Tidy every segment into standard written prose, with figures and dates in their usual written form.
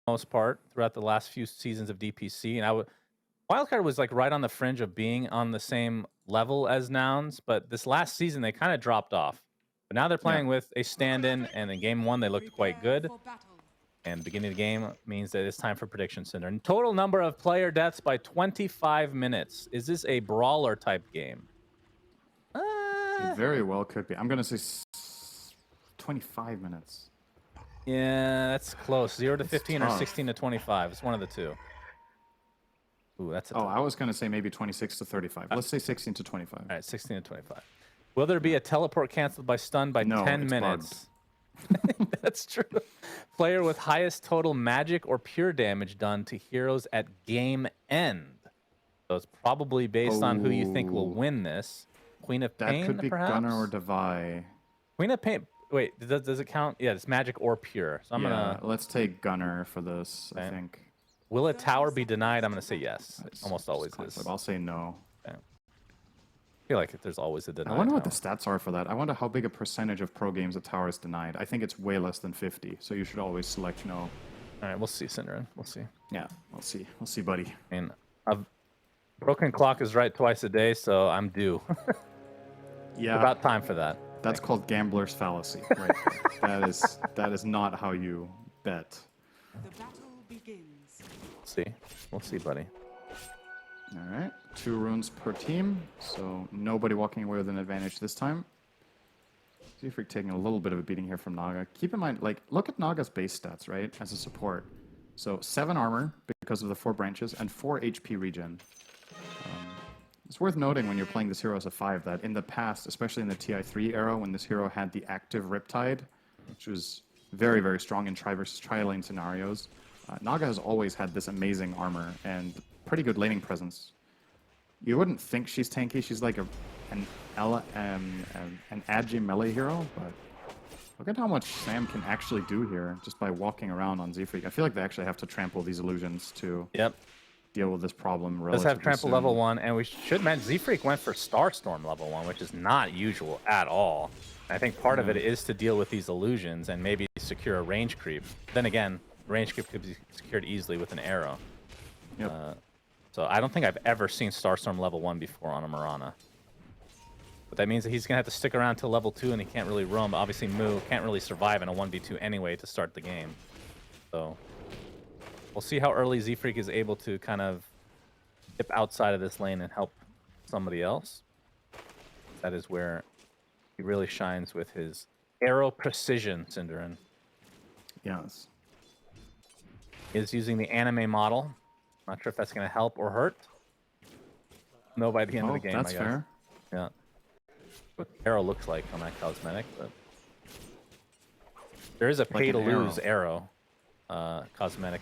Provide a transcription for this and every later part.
most part throughout the last few seasons of DPC, and Wildcard was like right on the fringe of being on the same level as nouns, but this last season they kind of dropped off. But now they're Yeah. playing with a stand-in, and in game 1 they looked quite good. And beginning of the game means that it's time for prediction center. And total number of player deaths by 25 minutes. Is this a brawler type game? It very well could be. I'm gonna say 25 minutes. Yeah, that's close. 0 to 15 or tough. 16 to 25. It's one of the two. Ooh, that's a Oh, I was gonna say maybe 26 to 35. Let's say 16 to 25. All right, 16 to 25. Will there be a teleport canceled by stun by No, 10 it's minutes? That's true. Player with highest total magic or pure damage done to heroes at game end. So it's probably based on who you think will win this. Queen of Pain, That could be perhaps? Gunner or Devi. Queen of Pain. Wait, does it count? Yeah, it's magic or pure. So I'm gonna. Let's take Gunner for this. I think. Will a tower be denied? I'm gonna say yes. It almost always is. I'll say no. Okay. I feel like there's always a denied. I wonder what the stats are for that. I wonder how big a percentage of pro games a tower is denied. I think it's way less than 50. So you should always select no. All right, we'll see, Cinderin. We'll see. Yeah, we'll see. We'll see, buddy. I mean, a broken clock is right twice a day, so I'm due. Yeah. About time for that. That's called gambler's fallacy, right? that is not how you bet. The battle begins. We'll see, buddy. All right, 2 runes per team, so nobody walking away with an advantage this time. See if we're taking a little bit of a beating here from Naga. Keep in mind, like, look at Naga's base stats, right, as a support. So 7 armor because of the 4 branches and 4 HP regen. It's worth noting when you're playing this hero as a 5 that in the past, especially in the TI3 era, when this hero had the active Riptide, which was very, very strong in tri versus tri-lane scenarios, Naga has always had this amazing armor and pretty good laning presence. You wouldn't think she's tanky. She's like an agi melee hero, but look at how much Sam can actually do here just by walking around on Z-Freak. I feel like they actually have to trample these illusions to deal with this problem relatively Does have trample soon. level 1, and we should mention Z-Freak went for Starstorm level 1, which is not usual at all. And I think part of it is to deal with these illusions and maybe secure a range creep. Then again, range creep could be secured easily with an arrow. Yep. So I don't think I've ever seen Starstorm level 1 before on a Mirana. But that means that he's going to have to stick around till level 2 and he can't really roam. Obviously, Mu can't really survive in a 1v2 anyway to start the game. So we'll see how early Z-Freak is able to kind of dip outside of this lane and help somebody else. That is where he really shines with his arrow precision, Cinderin. Yes. He is using the anime model. Not sure if that's going to help or hurt. No, by the end of the game, that's I guess. fair. Yeah. What the arrow looks like on that cosmetic, but there is a pay-to-lose arrow cosmetic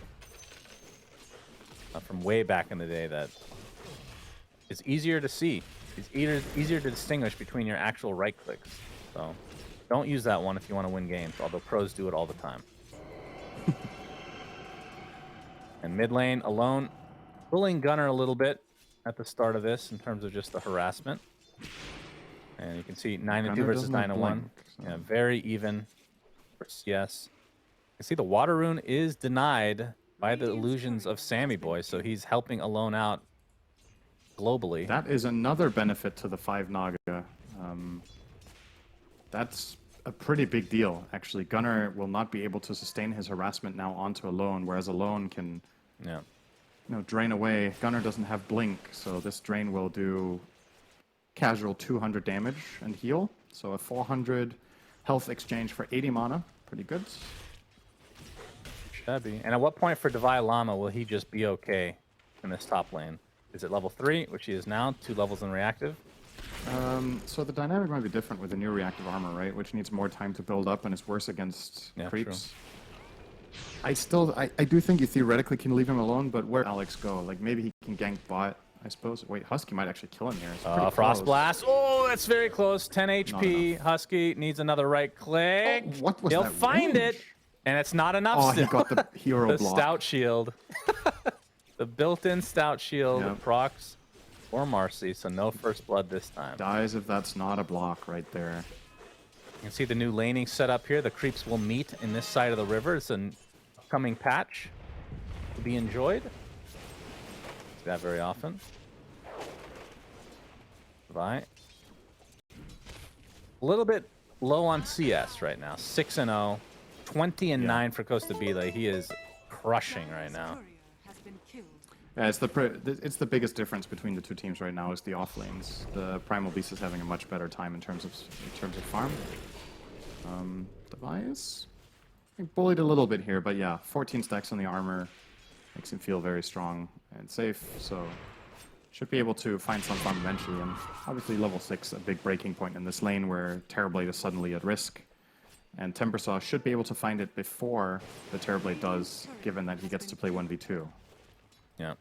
from way back in the day that is easier to see. It's easier to distinguish between your actual right clicks. So don't use that one if you want to win games, although pros do it all the time. And mid lane alone, pulling Gunner a little bit at the start of this in terms of just the harassment. And you can see 9-2 versus 9-1. Yeah, very even. Yes. You can see the water rune is denied by the illusions of Sammy Boy, so he's helping alone out globally. That is another benefit to the 5 Naga. That's a pretty big deal, actually. Gunner will not be able to sustain his harassment now onto Alone, whereas Alone can drain away. Gunner doesn't have Blink, so this drain will do casual 200 damage and heal. So a 400 health exchange for 80 mana. Pretty good. Shabby. And at what point for Devi Lama will he just be okay in this top lane? Is it level 3, which he is now, 2 levels in reactive? So the dynamic might be different with the new reactive armor, right? Which needs more time to build up and is worse against creeps. True. I do think you theoretically can leave him alone, but where Alex go? Like maybe he can gank bot, I suppose. Wait, Husky might actually kill him here. Frost Blast. Oh, that's very close. 10 HP. Husky needs another right click. Oh, what was He'll that find range? it, and it's not enough. Oh, still. he got the hero the block. stout shield. The built-in stout shield procs or Marcy, so no first blood this time. Dies if that's not a block right there. You can see the new laning set up here. The creeps will meet in this side of the river. It's an upcoming patch. to be enjoyed. See that very often. Right. A little bit low on CS right now. 6-0, 20-9 for Costa Bile. He is crushing right now. Courier has been killed. Yeah, it's the biggest difference between the two teams right now is the off lanes. The Primal Beast is having a much better time in terms of farm. Device, I think bullied a little bit here, but yeah, 14 stacks on the armor makes him feel very strong and safe. So should be able to find some farm eventually. And obviously level 6, a big breaking point in this lane where Terrorblade is suddenly at risk. And Timbersaw should be able to find it before the Terrorblade does, given that he gets to play 1v2. Yeah. And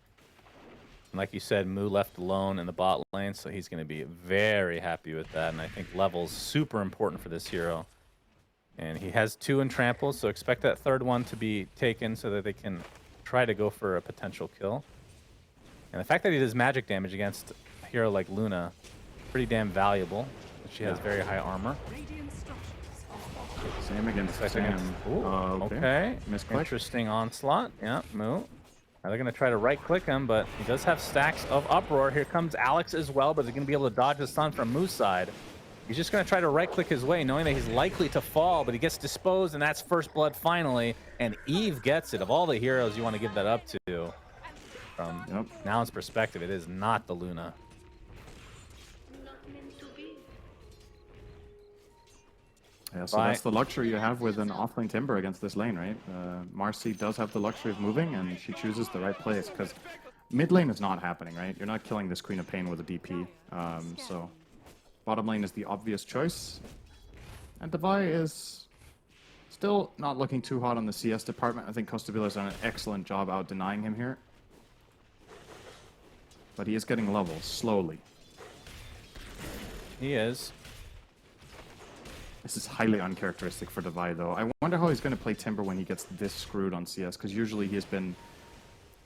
like you said, Mu left alone in the bot lane, so he's going to be very happy with that. And I think level's super important for this hero. And he has 2 in trample, so expect that third one to be taken so that they can try to go for a potential kill. And the fact that he does magic damage against a hero like Luna, pretty damn valuable. She has very high armor. Radiant structures. Same against Sam. Ooh, okay. Misclick. Interesting onslaught. Yeah, Mu. Now they're going to try to right-click him, but he does have stacks of Uproar. Here comes Alex as well, but he's going to be able to dodge the stun from Mu's side. He's just going to try to right-click his way, knowing that he's likely to fall, but he gets disposed, and that's first blood finally. And Eve gets it. Of all the heroes you want to give that up to, from Noun's perspective, it is not the Luna. Yeah, so that's the luxury you have with an offlane Timber against this lane, right? Marcy does have the luxury of moving, and she chooses the right place, because mid lane is not happening, right? You're not killing this Queen of Pain with a DP. So bottom lane is the obvious choice. And Devi is still not looking too hot on the CS department. I think Costa Bile has done an excellent job out denying him here. But he is getting levels, slowly. He is. This is highly uncharacteristic for Devi, though. I wonder how he's going to play Timber when he gets this screwed on CS, because usually he has been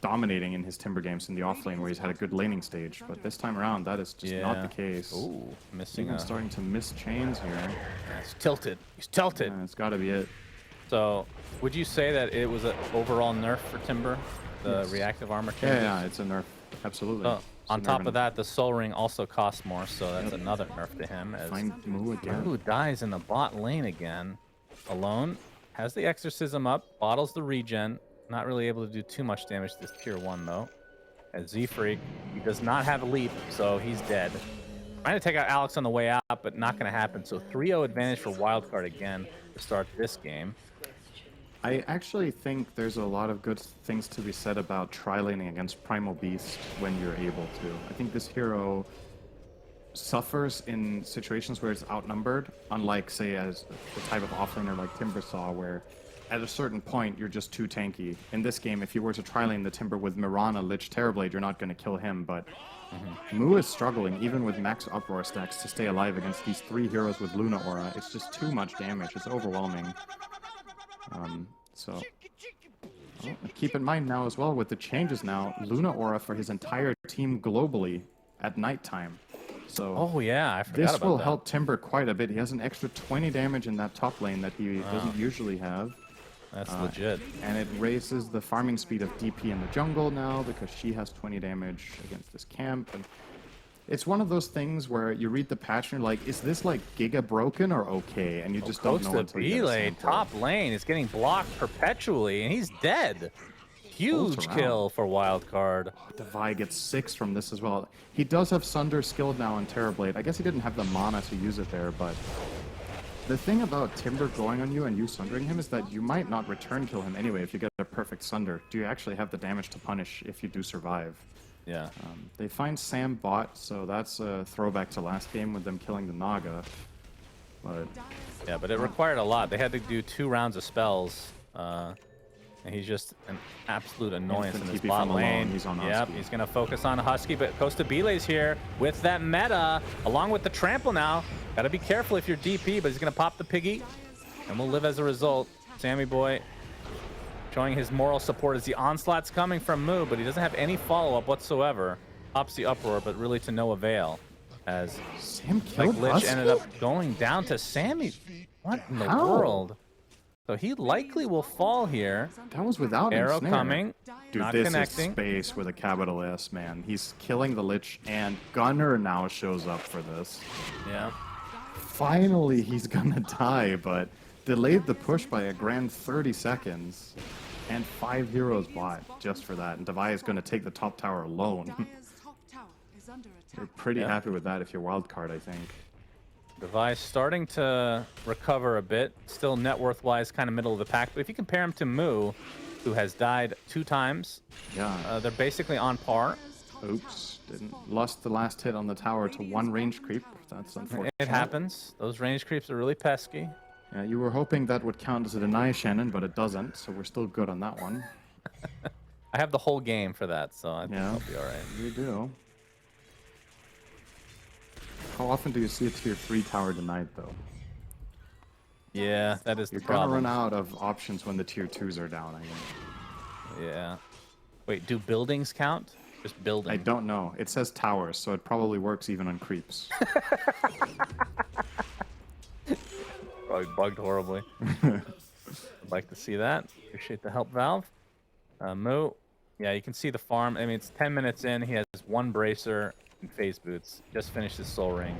dominating in his Timber games in the offlane where he's had a good laning stage. But this time around, that is just not the case. Ooh, missing Even starting to miss chains here. Yeah, he's tilted. He's tilted. Yeah, it's got to be it. So, would you say that it was an overall nerf for Timber? The reactive armor changes? Yeah, it's a nerf. Absolutely. Oh, on top of that, the Soul Ring also costs more, so that's another nerf to him. As Find Mu again. Mu dies in the bot lane again, alone, has the Exorcism up, bottles the regen, not really able to do too much damage to this tier 1 though. As Z-Freak, he does not have a leap, so he's dead. Trying to take out Alex on the way out, but not going to happen. So 3-0 advantage for Wildcard again to start this game. I actually think there's a lot of good things to be said about tri-laning against Primal Beast when you're able to. I think this hero suffers in situations where it's outnumbered, unlike, say, as the type of offlaner like Timbersaw, where at a certain point you're just too tanky. In this game, if you were to tri-lane the Timber with Mirana, Lich, Terrorblade, you're not going to kill him, but Mu is struggling, even with max Uproar stacks, to stay alive against these 3 heroes with Luna Aura. It's just too much damage. It's overwhelming. Keep in mind now as well, with the changes now, Luna Aura for his entire team globally at nighttime. So oh yeah, I forgot this about will that. help Timber quite a bit. He has an extra 20 damage in that top lane that he doesn't usually have. That's legit. And it raises the farming speed of DP in the jungle now because she has 20 damage against this camp. And it's one of those things where you read the patch and you're like, is this like giga broken or okay? And you just don't know until you get a sample. Top lane is getting blocked perpetually, and he's dead. Huge kill for Wildcard. Devi gets 6 from this as well. He does have Sunder skilled now on Terrorblade. I guess he didn't have the mana to use it there, but the thing about Timber going on you and you sundering him is that you might not return kill him anyway if you get a perfect Sunder. Do you actually have the damage to punish if you do survive? Yeah. They find Sam bot, so that's a throwback to last game with them killing the Naga. But yeah, but it required a lot. They had to do 2 rounds of spells, and he's just an absolute annoyance in this bot lane. He's on Yep, Husky. he's gonna focus on Husky, but Costa Bile's here with that meta, along with the trample now. Gotta be careful if you're DP, but he's gonna pop the piggy, and we'll live as a result. Sammy boy showing his moral support as the onslaught's coming from Mu, but he doesn't have any follow-up whatsoever. Pops the Uproar, but really to no avail. As Sam killed Lich Husky? ended up going down to Sammy. What in the world? So he likely will fall here. That was without Arrow ensnare. coming. Dude, Not this connecting. is space with a capital S, man. He's killing the Lich, and Gunner now shows up for this. Yeah. Finally, he's gonna die, but delayed the push by a grand 30 seconds. And 5 heroes bought just for that. And Devi is gonna take the top tower alone. Dire's top tower is under You're attack. pretty Yeah. happy with that if you're Wildcard, I think. Device starting to recover a bit. Still net worth-wise kind of middle of the pack. But if you compare him to Moo, who has died 2 times, Yeah. they're basically on par. Oops. Didn't. Lost the last hit on the tower to 1 range creep. That's unfortunate. It happens. Those range creeps are really pesky. Yeah, you were hoping that would count as a deny, Shannon, but it doesn't, so we're still good on that one. I have the whole game for that, so I think Yeah. I'll be all right. You do. How often do you see a tier 3 tower denied, though? Yeah, that is You're the gonna problem. run out of options when the tier 2s are down, I think. Yeah. Wait, do buildings count? Just building. I don't know. It says towers, so it probably works even on creeps. Probably bugged horribly. I'd like to see that. Appreciate the help, Valve. Moo. Yeah, you can see the farm. I mean, it's 10 minutes in. He has 1 bracer and phase boots. Just finished his soul ring.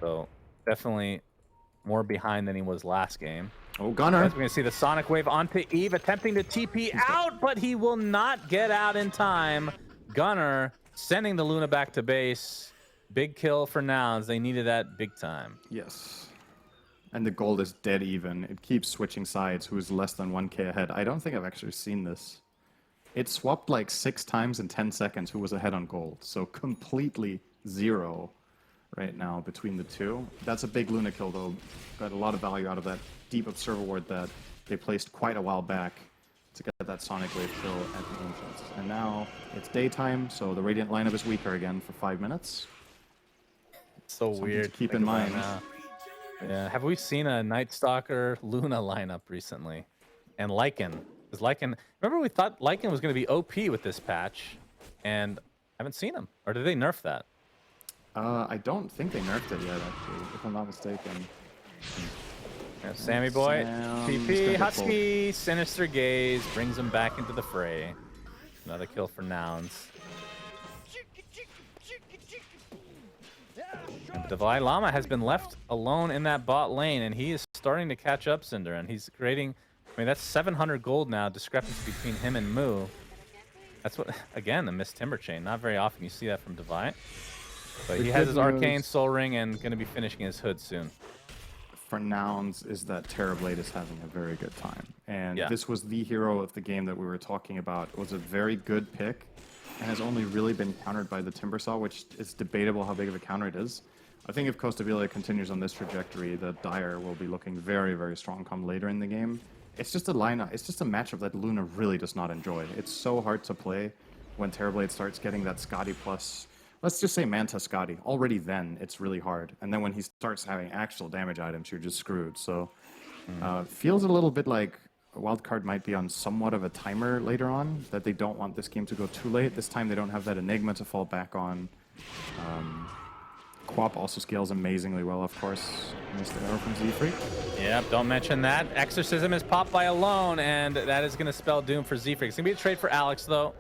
So definitely more behind than he was last game. Oh, Gunner! As we're going to see the Sonic Wave onto Eve, attempting to TP out, but he will not get out in time. Gunner sending the Luna back to base. Big kill for Nouns. They needed that big time. Yes. And the gold is dead even. It keeps switching sides. Who's less than 1k ahead? I don't think I've actually seen this. It swapped like 6 times in 10 seconds who was ahead on gold. So completely zero right now between the two. That's a big Luna kill though. Got a lot of value out of that deep observer ward that they placed quite a while back to get that Sonic Wave kill at the entrance. And now it's daytime, so the Radiant lineup is weaker again for 5 minutes. It's so Something weird. to keep Think in about it mind. now. Yeah, have we seen a Night Stalker Luna lineup recently? And Lycan. Because Lycan, remember we thought Lycan was going to be OP with this patch, and I haven't seen him. Or did they nerf that? I don't think they nerfed it yet, actually, if I'm not mistaken. Yeah, Sammy boy, Sam's TP, gonna get Husky, Sinister Gaze, brings him back into the fray. Another kill for Nouns. And Divine Llama has been left alone in that bot lane, and he is starting to catch up, Cinder, and he's creating... I mean, that's 700 gold now, discrepancy between him and Moo. That's what... Again, the missed Timber Chain. Not very often you see that from Divine. But he has his Arcane Soul Ring and going to be finishing his hood soon. For Nouns is that Terrorblade is having a very good time. And Yeah. this was the hero of the game that we were talking about. It was a very good pick and has only really been countered by the Timbersaw, which is debatable how big of a counter it is. I think if Costa Vila continues on this trajectory, the Dire will be looking very, very strong come later in the game. It's just a lineup. It's just a matchup that Luna really does not enjoy. It's so hard to play when Terrorblade starts getting that Scotty plus... Let's just say Manta Scotty. Already then, it's really hard. And then when he starts having actual damage items, you're just screwed. So, feels a little bit like Wildcard might be on somewhat of a timer later on, that they don't want this game to go too late. This time they don't have that Enigma to fall back on. Quap also scales amazingly well, of course. Missed the arrow from Z-Freak. Yep, don't mention that. Exorcism is popped by Alone, and that is going to spell doom for Z-Freak. It's going to be a trade for Alex, though.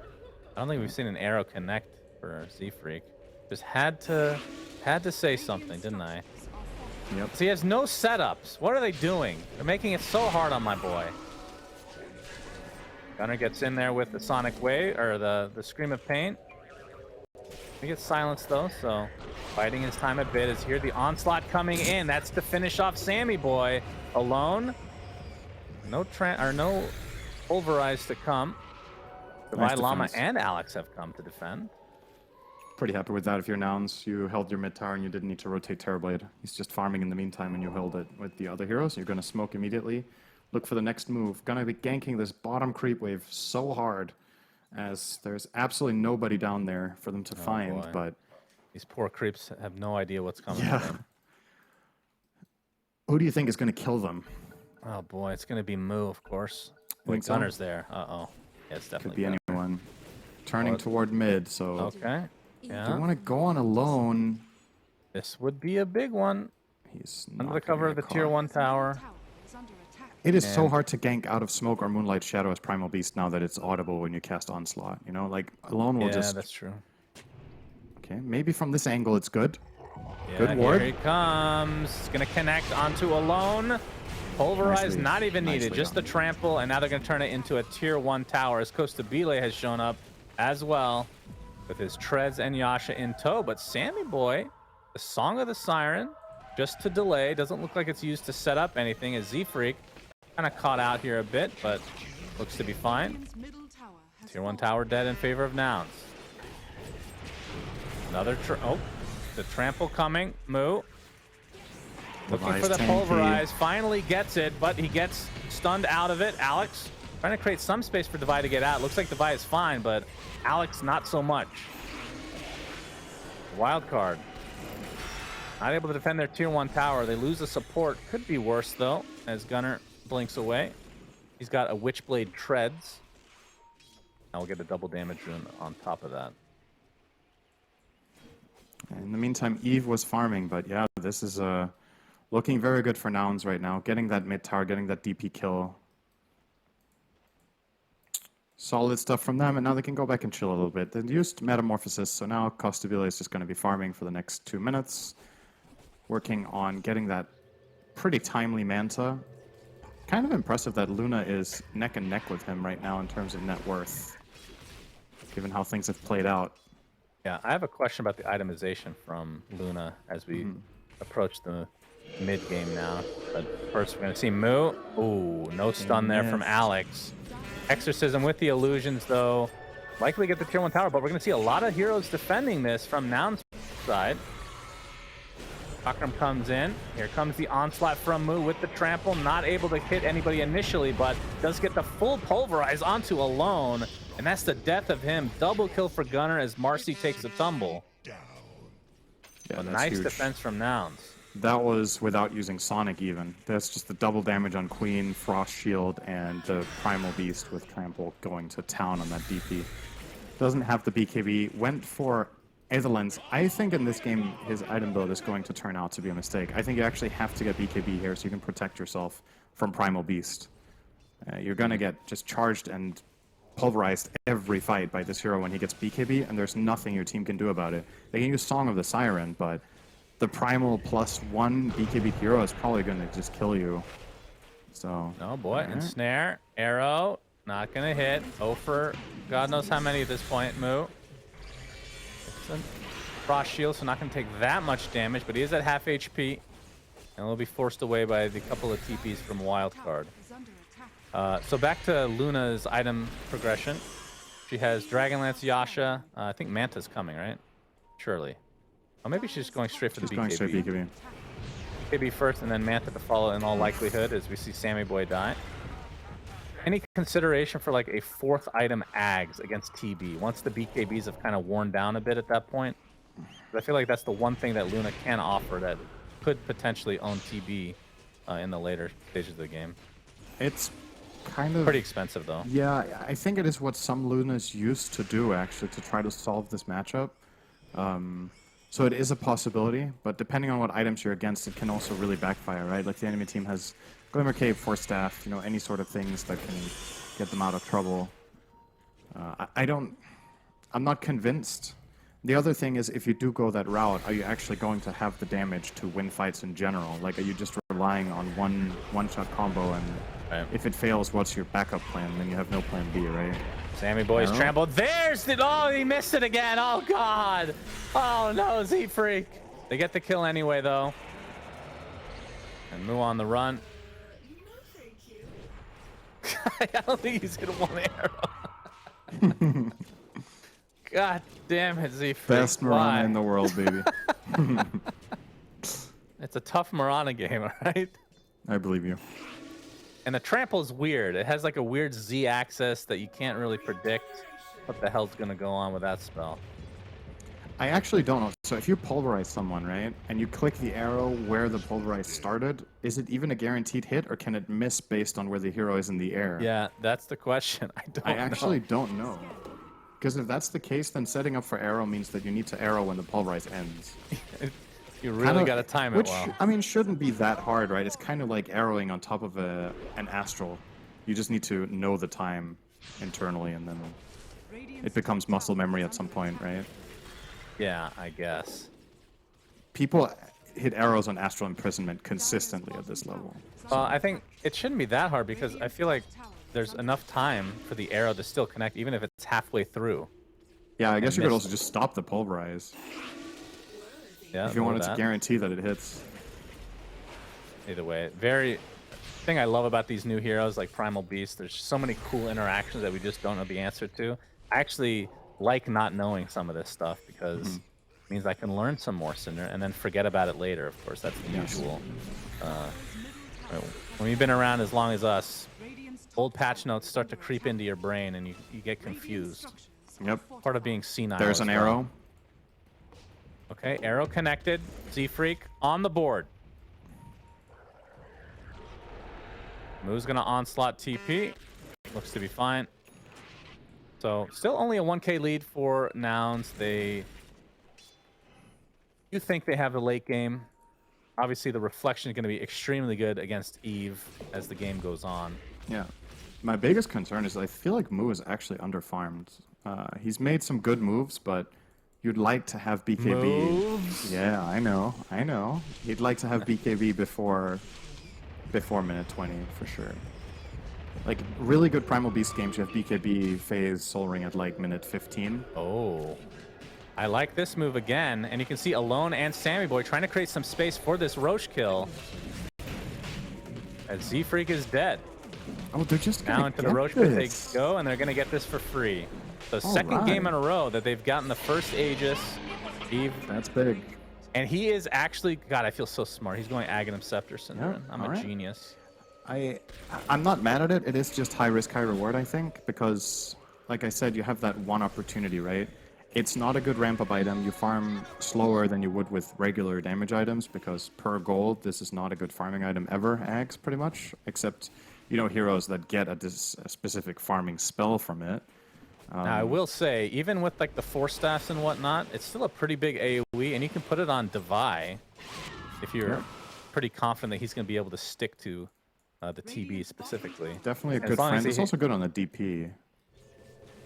I don't think we've seen an arrow connect for Z-Freak. Just had to say something, didn't I? Yep. So he has no setups. What are they doing? They're making it so hard on my boy. Gunner gets in there with the Sonic Wave, or the Scream of Pain. He gets silenced though, so fighting his time a bit. Is here the onslaught coming in? That's to finish off Sammy boy. Alone. No pulverize to come. Nice Divine Llama defense. and Alex have come to defend. Pretty happy with that if you're Nouns. You held your mid tower and you didn't need to rotate Terrorblade. He's just farming in the meantime and you held it with the other heroes. You're going to smoke immediately. Look for the next move. Gonna be ganking this bottom creep wave so hard as there's absolutely nobody down there for them to find, boy. but... These poor creeps have no idea what's coming. Yeah. To them. Who do you think is going to kill them? Oh boy, it's gonna be Moo, of course. Think Wait, so? Gunner's there. Uh-oh. Yeah, it's Could definitely be Gunner. anyone. Turning Well, toward mid, so... Okay. Do you Yeah. want to go on alone? This would be a big one. He's Under not the cover gonna of the get tier caught. 1 tower. Tower is under attack. It is so And- hard to gank out of smoke or moonlight shadow as Primal Beast now that it's audible when you cast Onslaught. You know, like alone will Yeah, just. that's true. Okay, maybe from this angle it's good. Yeah, Good ward. Here he comes. Gonna connect onto Alone. Pulverize, Nicely- not even needed. nicely Just the done. trample, and now they're gonna turn it into a tier 1 tower as Costa Bile has shown up as well with his treads and Yasha in tow. But Sammy Boy, the Song of the Siren, just to delay. Doesn't look like it's used to set up anything as Z-Freak kind of caught out here a bit, but looks to be fine. Radiant's middle tower has Tier 1 fallen. tower dead in favor of Nouns. Another the trample coming. Moo. Looking for the Device 10P. pulverize. Finally gets it, but he gets stunned out of it. Alex trying to create some space for Devi to get out. Looks like Devi is fine, but Alex not so much. Wildcard. Not able to defend their tier 1 tower. They lose the support. Could be worse, though, as Gunner blinks away. He's got a Witchblade Treads. Now we'll get a double damage rune on top of that. In the meantime, Eve was farming, but yeah, this is looking very good for Nouns right now. Getting that mid tower, getting that DP kill. Solid stuff from them, and now they can go back and chill a little bit. They used Metamorphosis, so now Costabile is just going to be farming for the next 2 minutes. Working on getting that pretty timely Manta. Kind of impressive that Luna is neck and neck with him right now in terms of net worth, given how things have played out. Yeah, I have a question about the itemization from Luna as we approach the mid game now. But first, we're going to see Moo. Ooh, no stun there from missed. Alex. Exorcism with the illusions, though. Likely get the tier 1 tower, but we're going to see a lot of heroes defending this from Noun's side. Akram comes in. Here comes the onslaught from Moo with the trample. Not able to hit anybody initially, but does get the full pulverize onto Alone. And that's the death of him. Double kill for Gunner as Marcy takes a tumble. Yeah, A that's nice huge. defense from Nouns. That was without using Sonic even. That's just the double damage on Queen, Frost Shield, and the Primal Beast with Trample going to town on that DP. Doesn't have the BKB. Went for Aetherlens. I think in this game his item build is going to turn out to be a mistake. I think you actually have to get BKB here so you can protect yourself from Primal Beast. You're going to get just charged and pulverized every fight by this hero when he gets BKB, and there's nothing your team can do about it. They can use Song of the Siren, but the Primal +1 BKB hero is probably going to just kill you. So. Oh boy, alright. ensnare, arrow, not gonna hit. Oh for God knows how many at this point. Moo. It's a frost shield, so not gonna take that much damage, but he is at half HP, and will be forced away by the couple of TPs from Wildcard. Is under attack. So back to Luna's item progression. She has Dragonlance, Yasha. I think Manta's coming, right? Surely. Oh, maybe she's going straight for She's the going straight BKB. BKB. BKB first, and then Manta to follow in all likelihood as we see Sammy Boy die. Any consideration for like a 4th item Ags against TB once the BKBs have kind of worn down a bit at that point? I feel like that's the one thing that Luna can offer that could potentially own TB in the later stages of the game. It's kind of Pretty expensive though. Yeah, I think it is what some Lunas used to do actually to try to solve this matchup. So it is a possibility, but depending on what items you're against, it can also really backfire, right? Like the enemy team has Glimmer Cave, Force Staff, you know, any sort of things that can get them out of trouble. I'm not convinced. The other thing is, if you do go that route, are you actually going to have the damage to win fights in general? Like, are you just relying on one-shot combo, and Right. if it fails, what's your backup plan? Then you have no plan B, right? Sammy Boy's Arrow. trampled. There's the. Oh, he missed it again. Oh, God. Oh, no, Z-Freak. They get the kill anyway, though. And Moo on the run. I don't think he's going to want arrow. God damn it, Z-Freak. Best Mirana in the world, baby. It's a tough Mirana game, all right? I believe you. And the trample is weird. It has like a weird Z axis that you can't really predict what the hell's going to go on with that spell. I actually don't know. So if you pulverize someone, right, and you click the arrow where the pulverize started, is it even a guaranteed hit, or can it miss based on where the hero is in the air? Yeah, that's the question. I actually don't know. Because if that's the case, then setting up for arrow means that you need to arrow when the pulverize ends. You really got to time it which, well. I mean, shouldn't be that hard, right? It's kind of like arrowing on top of an astral. You just need to know the time internally, and then it becomes muscle memory at some point, right? Yeah, I guess. People hit arrows on astral imprisonment consistently at this level. I think it shouldn't be that hard because I feel like there's enough time for the arrow to still connect, even if it's halfway through. Yeah, I guess you could miss also just stop the pulverize Yeah, if you know wanted that. to guarantee that it hits. Either way, thing I love about these new heroes like Primal Beast, there's so many cool interactions that we just don't know the answer to. I actually like not knowing some of this stuff because it means I can learn some more sooner and then forget about it later. Of course, that's the usual. When you've been around as long as us, old patch notes start to creep into your brain and you get confused. Yep. Part of being senile. There's as an well. arrow. Okay, arrow connected. Z-Freak on the board. Moo's gonna onslaught TP. Looks to be fine. So still only a 1k lead for Nouns. You think they have the late game. Obviously the reflection is going to be extremely good against Eve as the game goes on. Yeah. My biggest concern is I feel like Moo is actually underfarmed. He's made some good moves, but you'd like to have BKB. Moves? Yeah, I know. You'd like to have BKB before minute 20 for sure. Like really good Primal Beast games, you have BKB phase Soul Ring at like minute 15. Oh. I like this move again, and you can see Alone and Sammy Boy trying to create some space for this Roche kill. As Z-Freak is dead. Oh, they're just Now gonna into the get Roche pit they this. go, and they're going to get this for free. So All second game in right. a row that they've gotten the first Aegis. Eve, That's big. and he is actually, God, I feel so smart. He's going Aghanim Scepter Syndrome. Yeah, I'm all a right. genius. I'm not mad at it. It is just high risk, high reward, I think, because, like I said, you have that one opportunity, right? It's not a good ramp-up item. You farm slower than you would with regular damage items because per gold, this is not a good farming item ever, Ags, pretty much, except, you know, heroes that get a specific farming spell from it. Now, I will say, even with like the Force Staffs and whatnot, it's still a pretty big AoE, and you can put it on Devi if you're pretty confident that he's going to be able to stick to the TB specifically. Definitely a As good long as friend. he It's also good on the DP.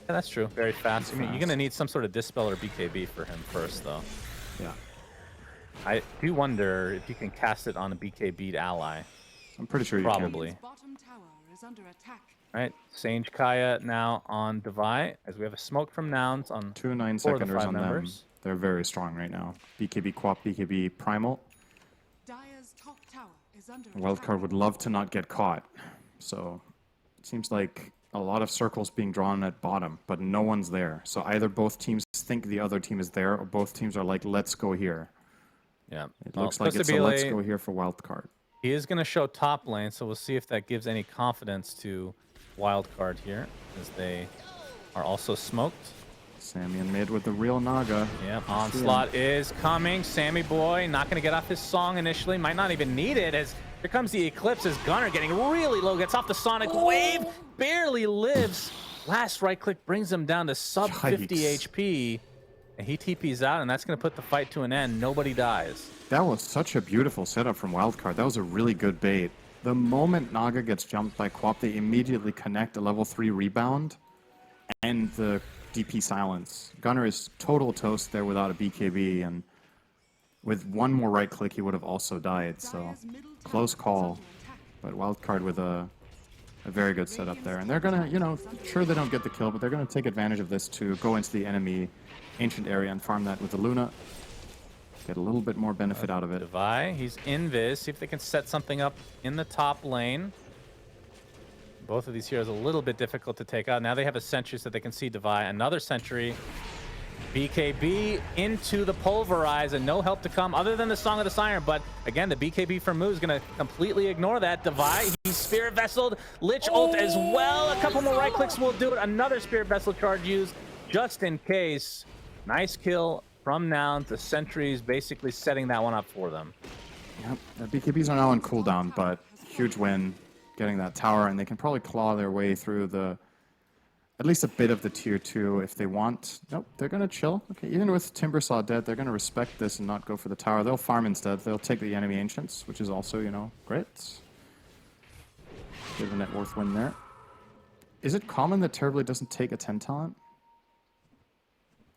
Yeah, that's true. Very fast. I mean, you're fast. going to need some sort of Dispel or BKB for him first, though. Yeah. I do wonder if you can cast it on a BKB'd ally. I'm pretty sure you Probably. Bottom tower is under attack. Right? Sange Kaya now on Devi, as we have a smoke from Nouns on can. 2 9 4 of the seconders 5 on members. them. They're very strong right now. BKB Quap, BKB Primal. Dire's top tower is under Wildcard would love to not get caught. So it seems like a lot of circles being drawn at bottom, but no one's there. So either both teams think the other team is there, or both teams are like, let's go here. Yeah. It Well, looks like supposed it's to be a let's late. go here for Wildcard. He is going to show top lane, so we'll see if that gives any confidence to Wildcard here, as they are also smoked. Sammy in mid with the real Naga. Yep, onslaught is coming. Sammy Boy not going to get off his song initially. Might not even need it, as here comes the Eclipse, as Gunner getting really low. Gets off the Sonic Wave. Barely lives. Last right click brings him down to sub 50 Yikes. HP. And he TPs out, and that's going to put the fight to an end. Nobody dies. That was such a beautiful setup from Wildcard. That was a really good bait. The moment Naga gets jumped by Quap, they immediately connect a level 3 rebound and the DP silence. Gunner is total toast there without a BKB, and with one more right click, he would have also died. So close call, but Wildcard with a very good setup there. And they're gonna, you know, sure they don't get the kill, but they're gonna take advantage of this to go into the enemy ancient area and farm that with the Luna. Get a little bit more benefit out of it. Devi, he's invis. See if they can set something up in the top lane. Both of these heroes a little bit difficult to take out. Now they have a sentry so they can see Devi. Another sentry. BKB into the pulverize, and no help to come other than the Song of the Siren. But again, the BKB from Moo is going to completely ignore that. Devi, he's Spirit Vesseled. Lich ult as well. A couple more right clicks will do it. Another Spirit Vessel charge used just in case. Nice kill from Nouns. The sentries basically setting that one up for them. Yep, the BKBs are now on cooldown, but huge win getting that tower, and they can probably claw their way through the at least a bit of the tier 2 if they want. Nope, they're going to chill. Okay, even with Timbersaw dead, they're going to respect this and not go for the tower. They'll farm instead. They'll take the enemy ancients, which is also, you know, great. Bit of a net worth win there. Is it common that Terribly doesn't take a 10 talent?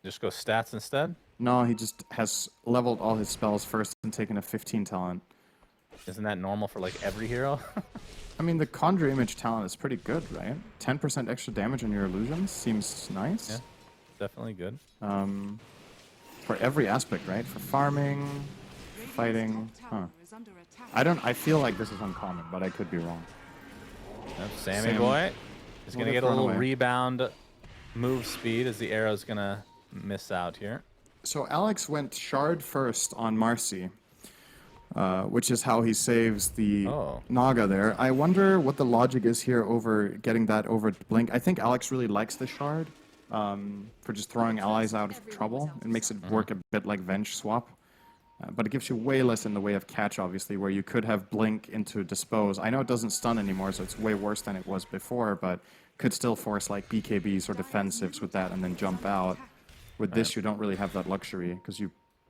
Just go stats instead? No, he just has leveled all his spells first and taken a 15 talent. Isn't that normal for like every hero? I mean, the Conjure Image talent is pretty good, right? 10% extra damage on your illusions seems nice. Yeah, definitely good. For every aspect, right? For farming, fighting. Huh. I feel like this is uncommon, but I could be wrong. Yep, Sammy Sam boy is going to get a little away. rebound move speed as the arrow's going to miss out here. So Alex went Shard first on Marcy, which is how he saves the Naga there. I wonder what the logic is here over getting that over Blink. I think Alex really likes the Shard for just throwing allies out of trouble. It makes it work a bit like Venge Swap. But it gives you way less in the way of catch, obviously, where you could have Blink into Dispose. I know it doesn't stun anymore, so it's way worse than it was before, but could still force like BKBs or defensives with that and then jump out. With this, you don't really have that luxury, because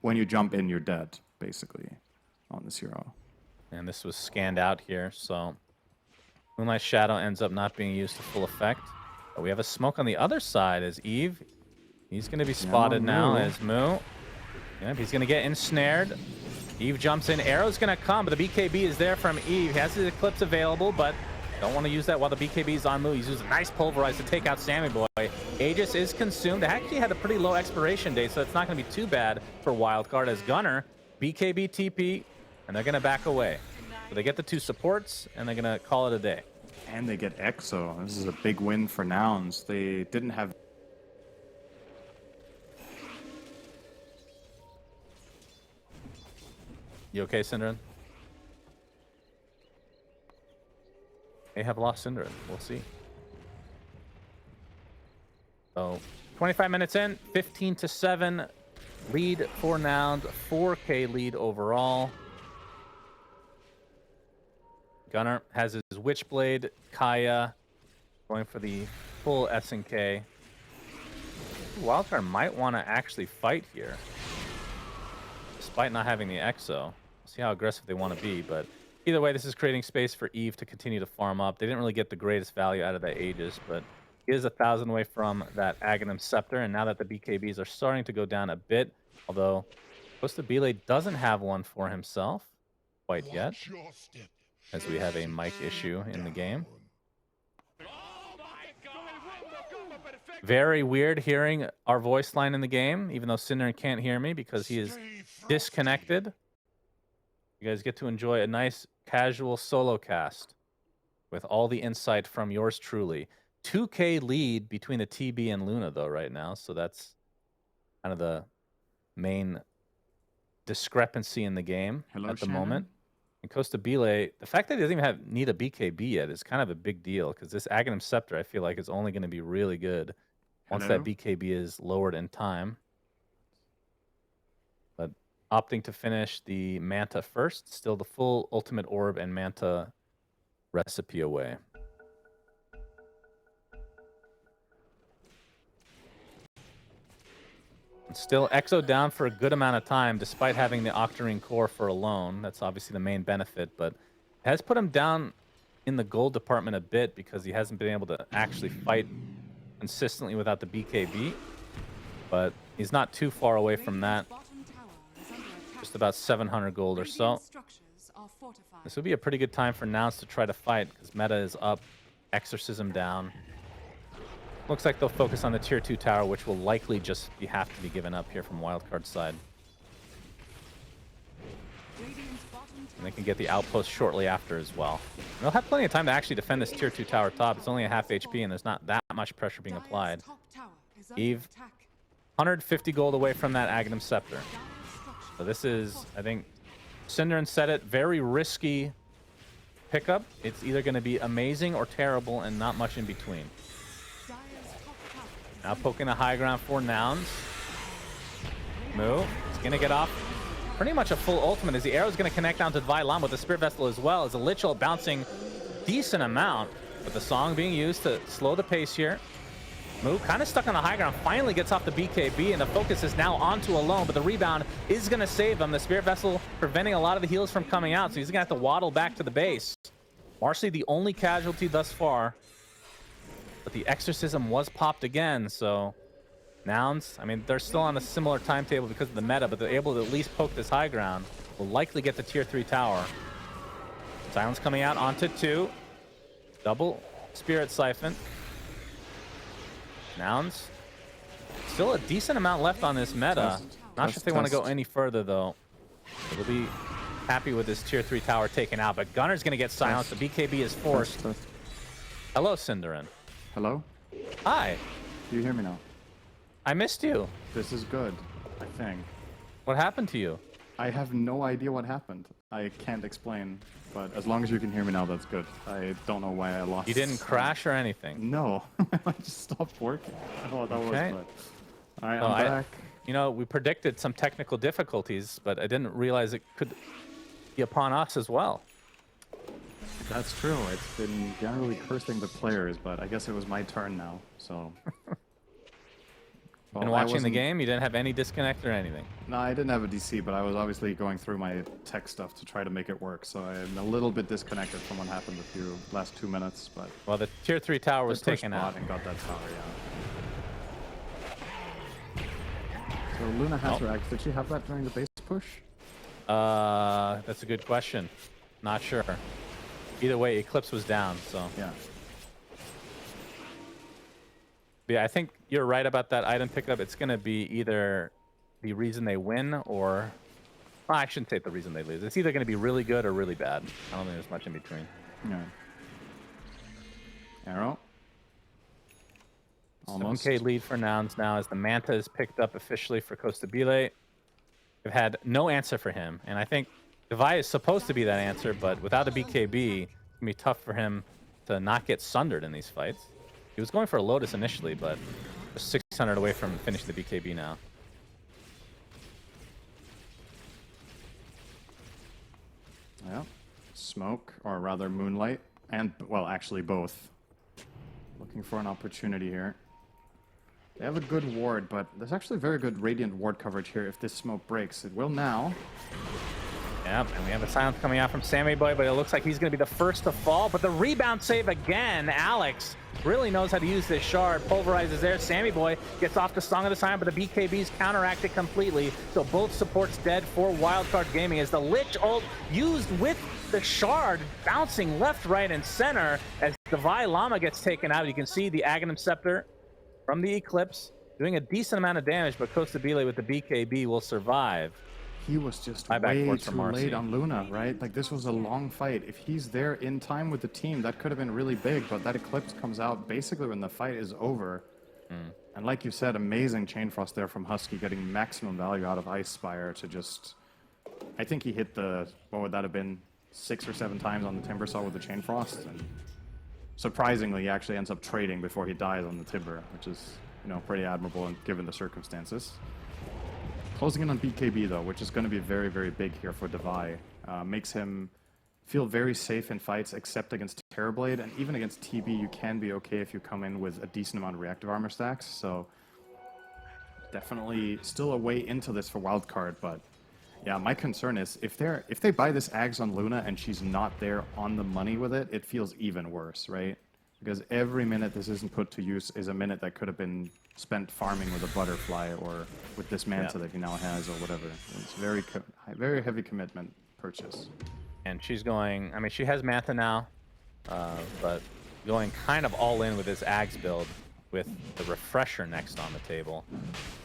when you jump in, you're dead, basically, on this hero. And this was scanned out here, so Moonlight Shadow ends up not being used to full effect. But we have a smoke on the other side as Eve. He's going to be spotted now as Moo. Yep, he's going to get ensnared. Eve jumps in. Arrow's going to come, but the BKB is there from Eve. He has his Eclipse available, but don't want to use that while the BKB is on Moo. He's using a nice Pulverize to take out Sammy Boy. Aegis is consumed. They actually had a pretty low expiration date, so it's not going to be too bad for Wildcard as Gunner, BKB TP, and they're going to back away. So they get the 2 supports, and they're going to call it a day. And they get Exo. This is a big win for Nouns. They didn't have... You okay, Synderen? May have lost Synderen. We'll see. So, 25 minutes in, 15-7 lead for Nouns, 4K lead overall. Gunner has his Witchblade, Kaya going for the full SNK. Wildcard might want to actually fight here, despite not having the Exo. See how aggressive they want to be, but either way, this is creating space for Eve to continue to farm up. They didn't really get the greatest value out of that Aegis, but he is 1,000 away from that Aghanim Scepter, and now that the BKBs are starting to go down a bit, although Kostabile doesn't have one for himself quite yet, as we have a mic issue in the game. Very weird hearing our voice line in the game, even though Synderen can't hear me because he is disconnected. You guys get to enjoy a nice casual solo cast with all the insight from yours truly. 2K lead between the TB and Luna, though, right now. So that's kind of the main discrepancy in the game at the moment. And Kostabile, the fact that he doesn't even need a BKB yet is kind of a big deal, because this Aghanim Scepter, I feel like, is only going to be really good once that BKB is lowered in time. But opting to finish the Manta first, still the full Ultimate Orb and Manta recipe away. Still Exo down for a good amount of time, despite having the Octarine Core for alone. That's obviously the main benefit, but it has put him down in the gold department a bit because he hasn't been able to actually fight consistently without the BKB. But he's not too far away from that. Just about 700 gold or so. This would be a pretty good time for Nouns to try to fight, because meta is up, Exorcism down. Looks like they'll focus on the tier 2 tower, which will likely just have to be given up here from Wildcard's side. And they can get the outpost shortly after as well. And they'll have plenty of time to actually defend this tier 2 tower top. It's only a half HP, and there's not that much pressure being applied. Eve, 150 gold away from that Aghanim Scepter. So this is, I think, Synderen said it, very risky pickup. It's either going to be amazing or terrible, and not much in between. Now poking the high ground for Nouns. Move. It's going to get off pretty much a full ultimate as the arrow is going to connect down to Vailam with the Spirit Vessel as well, as the Lich Ult bouncing decent amount, but the Song being used to slow the pace here. Moo kind of stuck on the high ground, finally gets off the BKB, and the focus is now onto Alone, but the rebound is going to save him. The Spirit Vessel preventing a lot of the heals from coming out, so he's going to have to waddle back to the base. Marcy, the only casualty thus far, but the Exorcism was popped again, so Nouns, I mean, they're still on a similar timetable because of the meta, but they're able to at least poke this high ground. Will likely get the tier 3 tower. Silence coming out onto 2. Double Spirit Siphon. Nouns. Still a decent amount left on this meta. Not sure if they want to go any further, though. They'll be happy with this tier 3 tower taken out, but Gunner's going to get silenced. The BKB is forced. Hello, Cinderin. Hello? Hi. Do you hear me now? I missed you. This is good, I think. What happened to you? I have no idea what happened. I can't explain, but as long as you can hear me now, that's good. I don't know why I lost. You didn't crash or anything? No. I just stopped working. I thought that was good. All right, Well, I'm back. You know, we predicted some technical difficulties, but I didn't realize it could be upon us as well. That's true. It's been generally cursing the players, but I guess it was my turn now, so... And watching the game, you didn't have any disconnect or anything? No, I didn't have a DC, but I was obviously going through my tech stuff to try to make it work, so I'm a little bit disconnected from what happened the last 2 minutes, but... Well, the tier 3 tower was taken out. And got that tower, yeah. So Luna has her axe. Did she have that during the base push? That's a good question. Not sure. Either way, Eclipse was down, so... Yeah. Yeah, I think you're right about that item pickup. It's going to be either the reason they win or... Well, I shouldn't say the reason they lose. It's either going to be really good or really bad. I don't think there's much in between. Yeah. Arrow. Almost. 7K lead for Nouns now as the Manta is picked up officially for Costabile. We've had no answer for him, and I think Devi is supposed to be that answer, but without a BKB, it's going to be tough for him to not get sundered in these fights. He was going for a Lotus initially, but we're 600 away from finishing the BKB now. Yeah. Smoke, or rather Moonlight, and, well, actually both. Looking for an opportunity here. They have a good ward, but there's actually very good Radiant ward coverage here if this smoke breaks. It will now. Yep, and we have a silence coming out from Sammy Boy, but it looks like he's going to be the first to fall. But the rebound save again. Alex really knows how to use this shard. Pulverizes there. Sammy Boy gets off the Song of the Siren, but the BKB's counteracted completely. So both supports dead for Wildcard Gaming as the Lich ult used with the shard bouncing left, right, and center as Devi Llama gets taken out. You can see the Aghanim Scepter from the Eclipse doing a decent amount of damage, but Costabile with the BKB will survive. He was just Buyback way towards too late on Luna, right? Like, this was a long fight. If he's there in time with the team, that could have been really big, but that Eclipse comes out basically when the fight is over. And like you said, amazing Chain Frost there from Husky, getting maximum value out of Ice Spire to just... I think he hit the... What would that have been? 6 or 7 times on the Timbersaw with the Chain Frost. And surprisingly, he actually ends up trading before he dies on the Timber, which is, you know, pretty admirable given the circumstances. Closing in on BKB, though, which is going to be very, very big here for Devi. Makes him feel very safe in fights, except against Terrorblade. And even against TB, you can be okay if you come in with a decent amount of reactive armor stacks. So definitely still a way into this for Wildcard. But yeah, my concern is if they buy this Ags on Luna and she's not there on the money with it, it feels even worse, right? Because every minute this isn't put to use is a minute that could have been spent farming with a Butterfly or with this Manta that he now has or whatever. It's very heavy commitment purchase. And she's going, I mean, she has Manta now, but going kind of all in with this Ags build with the Refresher next on the table.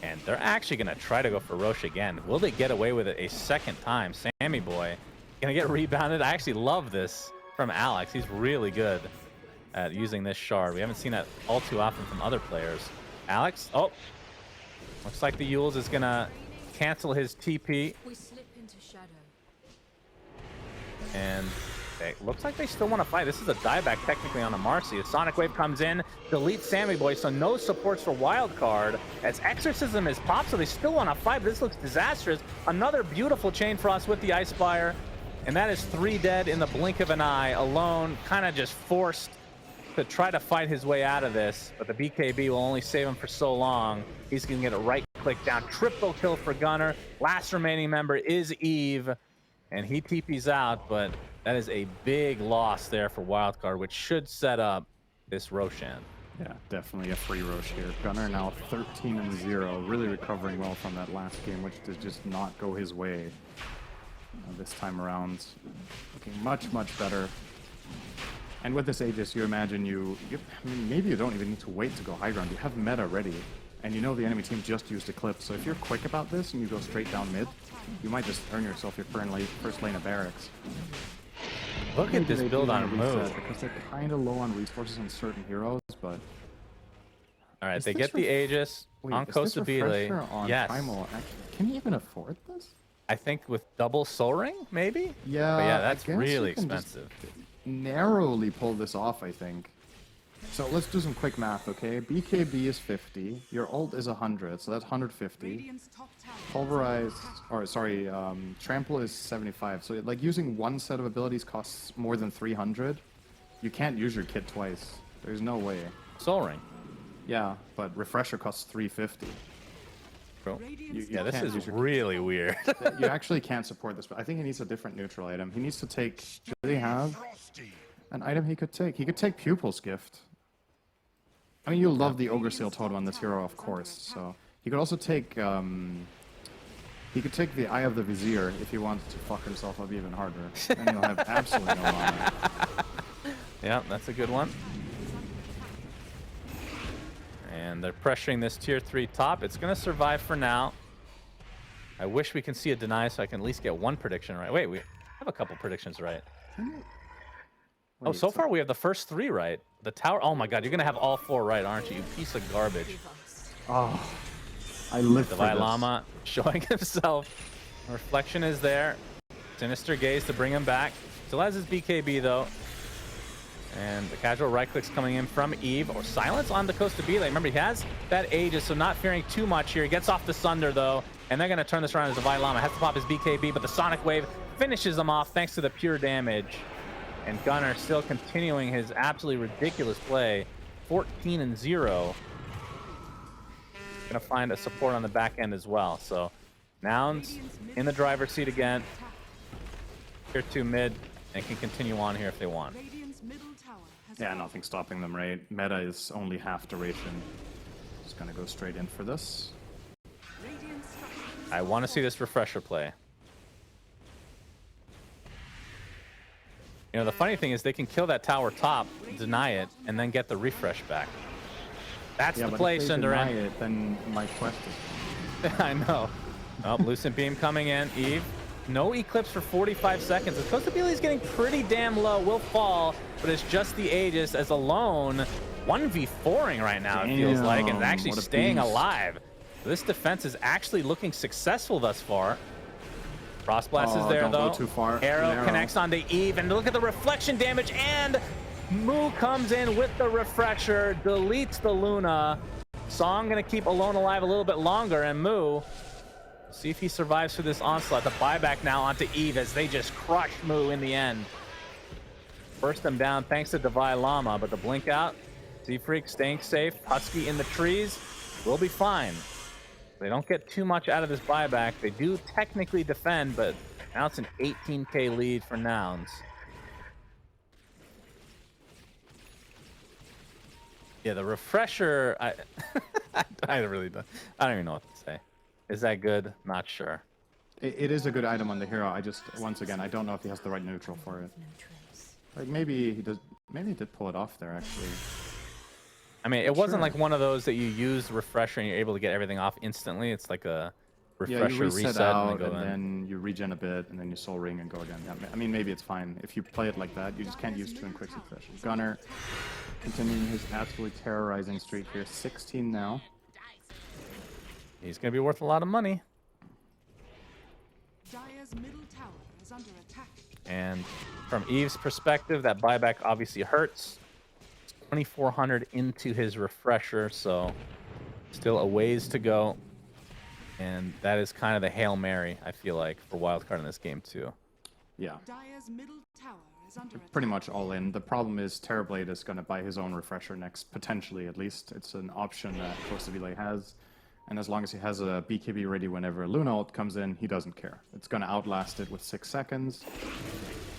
And they're actually going to try to go for Roche again. Will they get away with it a second time? Sammy Boy going to get rebounded. I actually love this from Alex. He's really good at using this shard. We haven't seen that all too often from other players. Alex, oh, looks like the Yules is going to cancel his TP. We slip into shadow. And it looks like they still want to fight. This is a dieback technically on the Marcy. A Sonic Wave comes in, deletes Sammy Boy, so no supports for Wildcard. As Exorcism is popped, so they still want to fight, but this looks disastrous. Another beautiful Chain Frost with the Ice Spire. And that is 3 dead in the blink of an eye. Alone, kind of just forced to try to fight his way out of this, but the BKB will only save him for so long. He's going to get a right click down. Triple kill for Gunnar. Last remaining member is Eve, and he TP's out, but that is a big loss there for Wildcard, which should set up this Roshan. Yeah, definitely a free Roche here. Gunnar now 13-0, really recovering well from that last game, which did just not go his way. This time around, looking much, much better. And with this Aegis, you imagine I mean, maybe you don't even need to wait to go high ground. You have meta ready, and you know the enemy team just used Eclipse. So if you're quick about this and you go straight down mid, you might just earn yourself your first lane of barracks. Look at this build on move. Because they're kind of low on resources on certain heroes, but... All right, they get the Aegis on Costa Bile. Yes. Primal, can he even afford this? I think with double Soul Ring, maybe? Yeah, but yeah, that's I guess really you can just expensive. Narrowly pull this off, I think. So let's do some quick math, okay? BKB is 50, your ult is 100, so that's 150. Radiant's top tower. Pulverize, or sorry, Trample is 75. So like using one set of abilities costs more than 300. You can't use your kit twice. There's no way. Soul Ring. Yeah, but Refresher costs 350. Cool. Radiant's Yeah, this can't is use your really weird. You actually can't support this, but I think he needs a different neutral item. He needs to take... Does he have an item he could take? He could take Pupil's Gift. I mean, you love the Ogre Seal Totem on this hero, of course, so... He could also take... He could take the Eye of the Vizier if he wanted to fuck himself up even harder. Then he'll have absolutely no mana. Yeah, that's a good one. And they're pressuring this tier 3 top. It's going to survive for now. I wish we can see a deny so I can at least get one prediction right. Wait, we have a couple predictions right. Oh, so far we have the first 3 right. The tower. Oh my god, you're going to have all 4 right, aren't you? You piece of garbage. Oh, I live for Divine this. Llama showing himself. Reflection is there. Sinister Gaze to bring him back. Still has his BKB though. And the casual right clicks coming in from Eve, or silence on the Costa Bile. Remember, he has that Aegis, so not fearing too much here. He gets off the Sunder, though, and they're going to turn this around as Divine Llama. Has to pop his BKB, but the Sonic Wave finishes him off thanks to the pure damage. And Gunnar still continuing his absolutely ridiculous play. 14-0. Going to find a support on the back end as well. So, Nouns in the driver's seat again. Tier 2 mid, and can continue on here if they want. Radiant's middle tower has Yeah, fallen. nothing stopping them, right? Meta is only half duration. Just gonna go straight in for this. Radiant's structures I want to see this refresher play. You know, the funny thing is they can kill that tower top, deny it, and then get the refresh back. That's Yeah, the but play, if they deny Cinderin. it, then my quest is... I know. Oh, Lucent Beam coming in. Eve. No Eclipse for 45 seconds. The Costa Bile is getting pretty damn low. Will fall, but it's just the Aegis as alone. 1v4ing right now, it feels like, and Damn, actually what a staying beast. alive. This defense is actually looking successful thus far. Frost Blast is there, don't though. go too far. Arrow Arrow. connects onto Eve, and look at the reflection damage, and Moo comes in with the refresher, deletes the Luna. Song gonna keep Alone alive a little bit longer, and Moo, see if he survives through this onslaught. The buyback now onto Eve as they just crush Moo in the end. Burst them down thanks to Divine Llama, but the blink out, Sea Freak staying safe, Husky in the trees, will be fine. They don't get too much out of this buyback. They do technically defend, but now it's an 18k lead for Nouns. Yeah, the refresher, I really don't even know what to say. Is that good? Not sure. It is a good item on the hero. I just, once again, I don't know if he has the right neutral for it. Like maybe he does. Maybe he did pull it off there actually. I mean, it wasn't Sure. like one of those that you use refresher and you're able to get everything off instantly. It's like a refresher, Yeah, you reset reset, out and then go in. then you regen a bit and then you soul ring and go again. Yeah, I mean, maybe it's fine if you play it like that. You just can't use two in quick succession. Gunnar continuing his absolutely terrorizing streak here. 16 now. He's going to be worth a lot of money. Dire's middle tower is under attack. And from Eve's perspective, that buyback obviously hurts. 2,400 into his refresher, so still a ways to go. And that is kind of the Hail Mary, I feel like, for Wildcard in this game, too. Yeah. Dire's middle tower is under attack. Pretty much all in. The problem is Terrorblade is going to buy his own refresher next, potentially at least. It's an option that Costabile has. And as long as he has a BKB ready whenever Luna ult comes in, he doesn't care. It's going to outlast it with 6 seconds.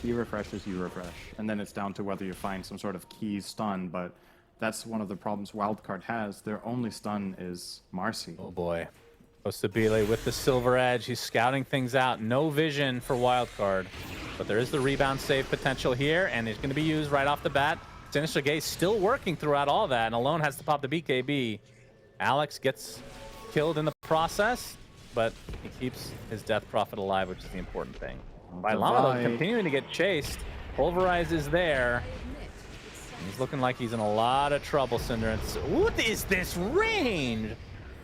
He refreshes, you refresh. And then it's down to whether you find some sort of key stun, but that's one of the problems Wildcard has. Their only stun is Marcy. Oh boy. Costabile with the silver edge. He's scouting things out. No vision for Wildcard. But there is the rebound save potential here, and it's going to be used right off the bat. Sinister Gaze still working throughout all that, and Alone has to pop the BKB. Alex gets killed in the process, but he keeps his Death Prophet alive, which is the important thing. By Llama, though, continuing to get chased. Pulverize is there. He's looking like he's in a lot of trouble, Cinder. What is this range?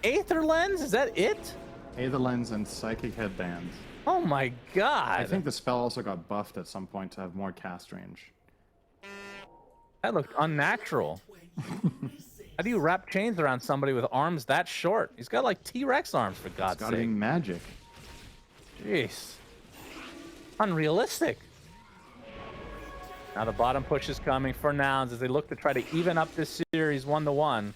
Aether Lens? Is that it? Aether Lens and Psychic Headbands. Oh my god. I think the spell also got buffed at some point to have more cast range. That looked unnatural. How do you wrap chains around somebody with arms that short? He's got like T-Rex arms, for God's It's gotta be sake. magic. Jeez. Unrealistic. Now the bottom push is coming for Nouns as they look to try to even up this series 1-1.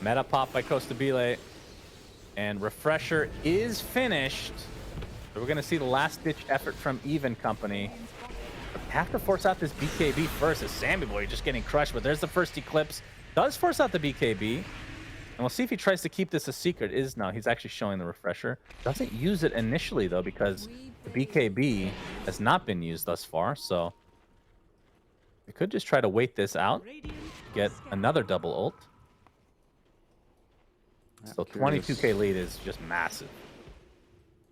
Meta pop by Costabile. And Refresher is finished. So we're going to see the last-ditch effort from Even Company. But they have to force out this BKB first as Sammy Boy just getting crushed. But there's the first Eclipse. Does force out the BKB. And we'll see if he tries to keep this a secret. No, he's actually showing the Refresher. Doesn't use it initially, though, because the BKB has not been used thus far. So we could just try to wait this out. Get another double ult. So 22k lead is just massive.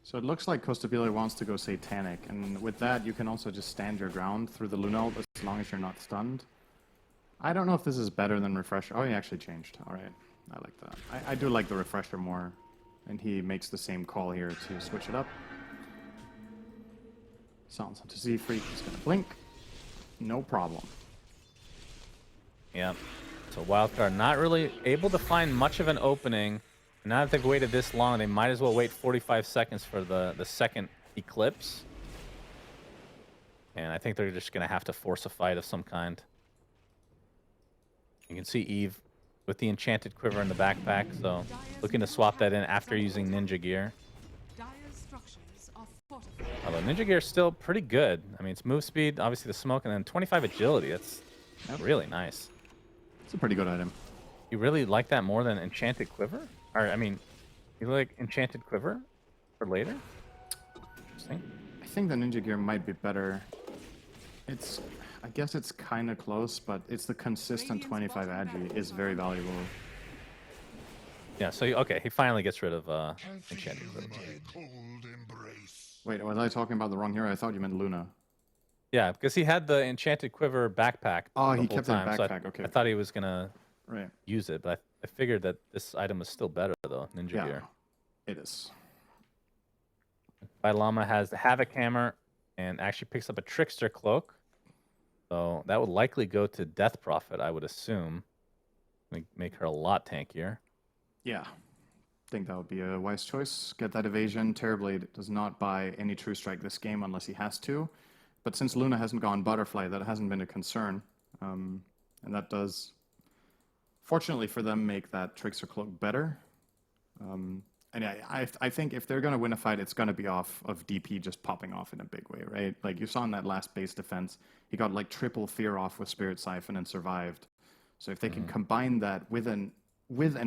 So it looks like Costabile wants to go Satanic, and with that you can also just stand your ground through the Luna ult as long as you're not stunned. I don't know if this is better than Refresher. Oh, he actually changed. Alright, I like that. I do like the Refresher more, and he makes the same call here to switch it up. Sounds to Z-Freak, he's gonna blink. No problem. Yeah. So Wildcard not really able to find much of an opening. Now that they've waited this long, they might as well wait 45 seconds for the second Eclipse. And I think they're just going to have to force a fight of some kind. You can see Eve with the Enchanted Quiver in the backpack, so looking to swap that in after using Ninja Gear. Dire's structures are fortified. Although Ninja Gear is still pretty good. I mean, it's move speed, obviously the smoke, and then 25 agility. That's really nice. It's a pretty good item. You really like that more than Enchanted Quiver? Or, I mean, you like Enchanted Quiver for later? Interesting. I think the Ninja Gear might be better. I guess it's kind of close, but it's the consistent 25 agi is very valuable. Yeah, so, okay, he finally gets rid of Enchanted Quiver. Wait, was I talking about the wrong hero? I thought you meant Luna. Yeah, because he had the Enchanted Quiver backpack. Oh, the he whole kept it in time, so backpack, okay. I thought he was going to Right. use it, but I figured that this item was still better, though, Ninja Yeah, Gear. it is. Llama has the Havoc Hammer and actually picks up a Trickster Cloak. So that would likely go to Death Prophet, I would assume. Make her a lot tankier. Yeah. I think that would be a wise choice. Get that evasion. Terrorblade does not buy any True Strike this game unless he has to. But since Luna hasn't gone Butterfly, that hasn't been a concern. And that does, fortunately for them, make that Trickster Cloak better. And I think if they're going to win a fight, it's going to be off of DP just popping off in a big way, right? Like you saw in that last base defense, he got like triple fear off with Spirit Siphon and survived. So if they can combine that with an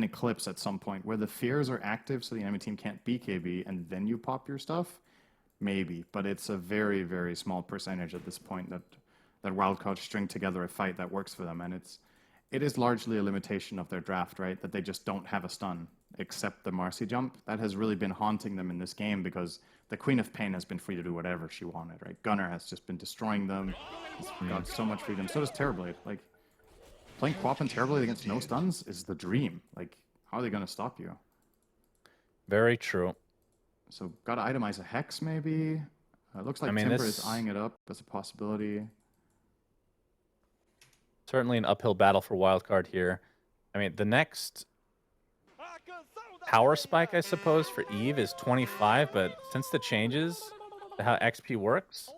Eclipse at some point where the fears are active so the enemy team can't BKB and then you pop your stuff, maybe. But it's a very, very small percentage at this point that Wildcard string together a fight that works for them. And it is largely a limitation of their draft, right? That they just don't have a stun, except the Marcy jump. That has really been haunting them in this game because the Queen of Pain has been free to do whatever she wanted, right? Gunner has just been destroying them. He's got so much freedom. So does Terrorblade. Like, playing Quap and Terrorblade against no stuns is the dream. Like, how are they going to stop you? Very true. So, got to itemize a Hex, maybe? Looks like Timber is eyeing it up as a possibility. Certainly an uphill battle for Wildcard here. I mean, the next power spike, I suppose, for Eve is 25, but since the changes, how XP works,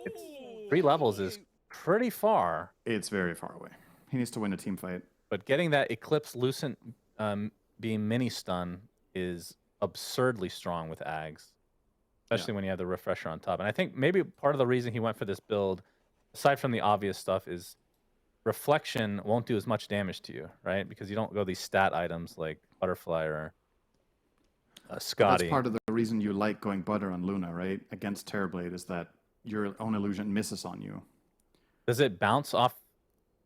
it's 3 levels is pretty far. It's very far away. He needs to win a team fight. But getting that Eclipse Lucent beam mini stun is absurdly strong with Ags, especially when you have the refresher on top. And I think maybe part of the reason he went for this build, aside from the obvious stuff, is reflection won't do as much damage to you, right? Because you don't go these stat items like Butterfly or Scotty. That's part of the reason you like going Butter on Luna, right? Against Terrorblade is that your own illusion misses on you. Does it bounce off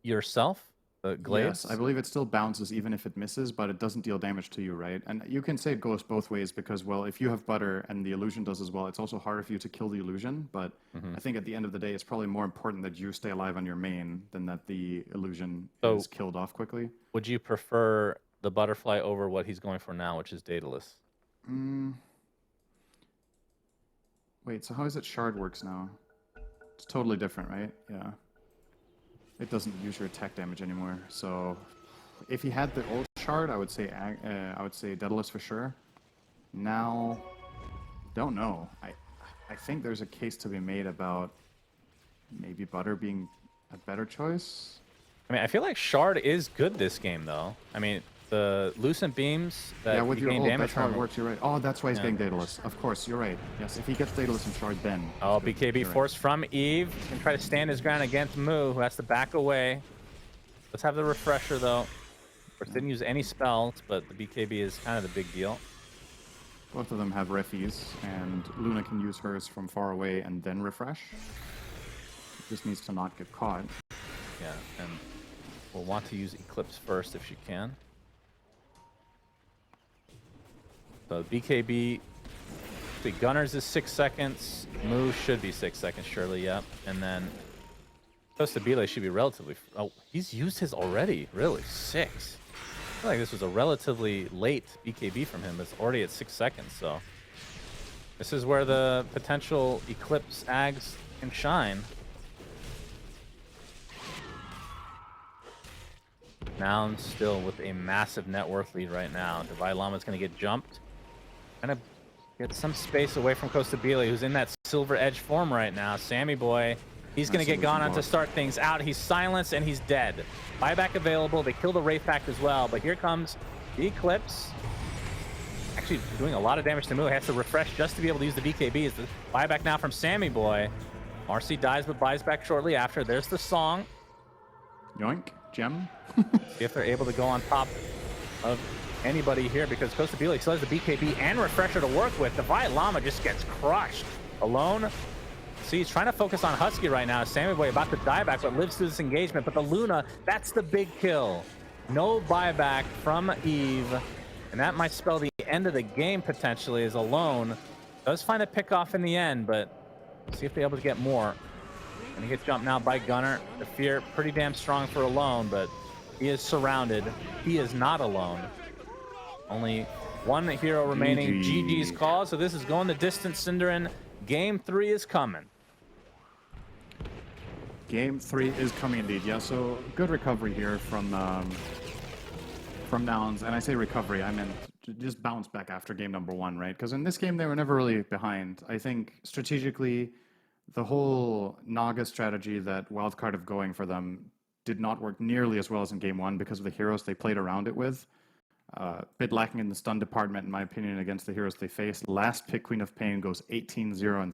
yourself? The glaives? Yes, I believe it still bounces even if it misses, but it doesn't deal damage to you, right? And you can say it goes both ways because, well, if you have Butter and the illusion does as well, it's also harder for you to kill the illusion. But I think at the end of the day, it's probably more important that you stay alive on your main than that the illusion is killed off quickly. Would you prefer the Butterfly over what he's going for now, which is Daedalus? Wait, so how is it Shard works now? It's totally different, right? Yeah. It doesn't use your attack damage anymore. So if he had the old Shard, I would say Daedalus for sure. Now, don't know. I think there's a case to be made about maybe Butter being a better choice. I mean, I feel like Shard is good this game, though. I mean, the Lucent Beams that with you your gain ult, damage that's how from. it works, you're right. Oh, that's why he's getting Daedalus. Of course, you're right. Yes, if he gets Daedalus and Shard, then... Oh, BKB force from Eve. He's going to try to stand his ground against Moo, who has to back away. Let's have the refresher, though. Of course, didn't use any spells, but the BKB is kind of the big deal. Both of them have refis, and Luna can use hers from far away and then refresh. Just needs to not get caught. Yeah, and we'll want to use Eclipse first if she can. So BKB, the Gunners is 6 seconds. Moo should be 6 seconds, surely, yep. And then Costabile should be relatively... Oh, he's used his already, really? 6. I feel like this was a relatively late BKB from him. It's already at 6 seconds, so... This is where the potential Eclipse Ags can shine. Nouns still with a massive net worth lead right now. Divide Llama's going to get jumped. Kind of get some space away from Costabile, who's in that silver edge form right now. Sammy Boy, he's going to get gone on to start things out. He's silenced and he's dead. Buyback available. They kill the Wraith Pact as well, but here comes the Eclipse. Actually doing a lot of damage to Moo. He has to refresh just to be able to use the BKB. It's the buyback now from Sammy Boy. Marcy dies but buys back shortly after. There's the song. Yoink, gem. See if they're able to go on top of anybody here, because Costabile still has the BKB and refresher to work with. Divide Llama just gets crushed alone. See, he's trying to focus on Husky right now. Sammy Boy about to die back, but lives through this engagement. But the Luna, that's the big kill. No buyback from Eve, and that might spell the end of the game potentially, as Alone does find a pick off in the end, but see if they're able to get more. And he gets jumped now by Gunner. The fear pretty damn strong for Alone, but he is surrounded. He is not alone. Only one hero remaining. GG's call. So this is going the distance, Cinderin. Game 3 is coming. Game 3 is coming indeed. Yeah, so good recovery here from Nouns. And I say recovery, I meant to just bounce back after game number 1, right? Because in this game, they were never really behind. I think strategically, the whole Naga strategy that Wildcard have going for them did not work nearly as well as in game 1 because of the heroes they played around it with. Bit lacking in the stun department, in my opinion, against the heroes they faced. Last pick, Queen of Pain, goes 18-0. And